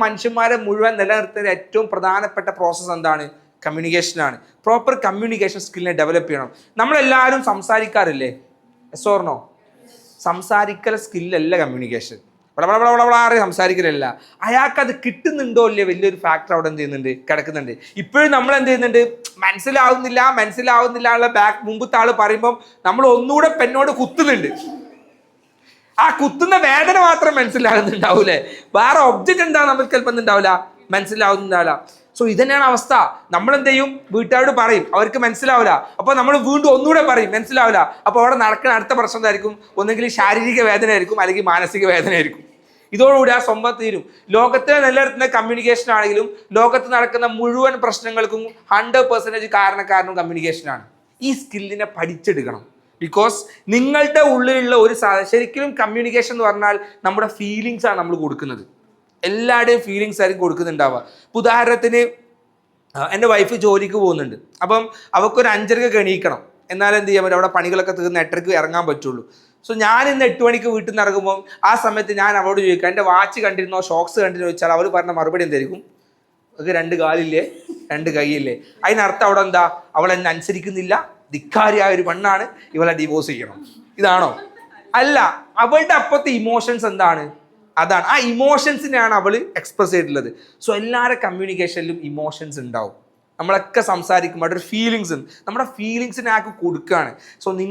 മനുഷ്യന്മാരെ മുഴുവൻ നിലനിർത്തുന്ന ഏറ്റവും പ്രധാനപ്പെട്ട പ്രോസസ്സ് എന്താണ്? കമ്മ്യൂണിക്കേഷനാണ്. പ്രോപ്പർ കമ്മ്യൂണിക്കേഷൻ സ്കില്ലിനെ ഡെവലപ്പ് ചെയ്യണം. നമ്മളെല്ലാവരും സംസാരിക്കാറില്ലേ? Yes or no? സംസാരിക്കൽ സ്കില്ലല്ല കമ്മ്യൂണിക്കേഷൻ. വളരെ സംസാരിക്കലല്ല. അയാൾക്ക് അത് കിട്ടുന്നുണ്ടോ ഇല്ലേ വലിയൊരു ഫാക്ടർ അവിടെ എന്ത് ചെയ്യുന്നുണ്ട്, കിടക്കുന്നുണ്ട്. ഇപ്പോഴും നമ്മൾ എന്ത് ചെയ്യുന്നുണ്ട്, മനസ്സിലാവുന്നില്ല ഉള്ള മുമ്പത്തെ ആള് പറയുമ്പം നമ്മൾ ഒന്നുകൂടെ പെന്നോട് കുത്തുന്നുണ്ട്. ആ കുത്തുന്ന വേദന മാത്രം മനസ്സിലാകുന്നുണ്ടാവൂലേ, വേറെ ഒബ്ജക്റ്റ് എന്താ നമുക്ക് ചിലപ്പോൾ എന്തുണ്ടാവില്ല, മനസ്സിലാവുന്നുണ്ടാവില്ല. സോ ഇതന്നെയാണ് അവസ്ഥ. നമ്മൾ എന്ത് ചെയ്യും, വീട്ടുകാരോട് പറയും, അവർക്ക് മനസ്സിലാവില്ല. അപ്പോൾ നമ്മൾ വീണ്ടും ഒന്നുകൂടെ പറയും, മനസ്സിലാവില്ല. അപ്പോൾ അവിടെ നടക്കുന്ന അടുത്ത പ്രശ്നം എന്തായിരിക്കും? ഒന്നെങ്കിൽ ശാരീരിക വേദന ആയിരിക്കും, അല്ലെങ്കിൽ മാനസിക വേദന ആയിരിക്കും. ഇതോടുകൂടി ആ സ്വന്തം തീരും. ലോകത്തെ നിലനിർത്തുന്ന കമ്മ്യൂണിക്കേഷൻ ആണെങ്കിലും ലോകത്ത് നടക്കുന്ന മുഴുവൻ പ്രശ്നങ്ങൾക്കും 100% കാരണക്കാരനും കമ്മ്യൂണിക്കേഷനാണ്. ഈ സ്കില്ലിനെ പഠിച്ചെടുക്കണം. ബിക്കോസ് നിങ്ങളുടെ ഉള്ളിലുള്ള ഒരു ശരിക്കും കമ്മ്യൂണിക്കേഷൻ എന്ന് പറഞ്ഞാൽ നമ്മുടെ ഫീലിങ്സ് ആണ് നമ്മൾ കൊടുക്കുന്നത്. എല്ലാവരുടെയും ഫീലിങ്സ് ആയിരിക്കും കൊടുക്കുന്നുണ്ടാവുക. ഉദാഹരണത്തിന് എൻ്റെ വൈഫ് ജോലിക്ക് പോകുന്നുണ്ട്. അപ്പം അവൾക്കൊരു 5:30 എണീക്കണം. എന്നാലും എന്ത് ചെയ്യാൻ പറ്റും, അവിടെ പണികളൊക്കെ തീർന്ന് 8:30 ഇറങ്ങാൻ പറ്റുള്ളൂ. സോ ഞാൻ ഇന്ന് 8 മണിക്ക് വീട്ടിൽ നിന്ന് ഇറങ്ങുമ്പോൾ ആ സമയത്ത് ഞാൻ അവളോട് ചോദിക്കാം, എൻ്റെ വാച്ച് കണ്ടിരുന്നോ, ഷോക്സ് കണ്ടിരുന്നോ ചോദിച്ചാൽ അവൾ പറഞ്ഞ മറുപടി എന്തായിരിക്കും? അവൾക്ക് 2 കാലില്ലേ, 2 കൈയില്ലേ. അതിനർത്ഥം അവിടെ എന്താ, അവൾ എന്നെ അനുസരിക്കുന്നില്ല, ധിക്കാരിയായ ഒരു പെണ്ണാണ്, ഇവളെ ഡിവോഴ്സ് ചെയ്യണം. ഇതാണോ? അല്ല. അവളുടെ അപ്പത്തെ ഇമോഷൻസ് എന്താണ്? അതാണ്. ആ ഇമോഷൻസിനെയാണ് അവൾ എക്സ്പ്രസ് ചെയ്തിട്ടുള്ളത്. സോ എല്ലാവരുടെ കമ്മ്യൂണിക്കേഷനിലും ഇമോഷൻസ് ഉണ്ടാവും. നമ്മളൊക്കെ സംസാരിക്കുമ്പോൾ അവിടെ ഒരു ഫീലിങ്സ് ഉണ്ട്. നമ്മുടെ ഫീലിങ്സിനെ ആക്കി കൊടുക്കുകയാണ്. സോ നിങ്ങൾ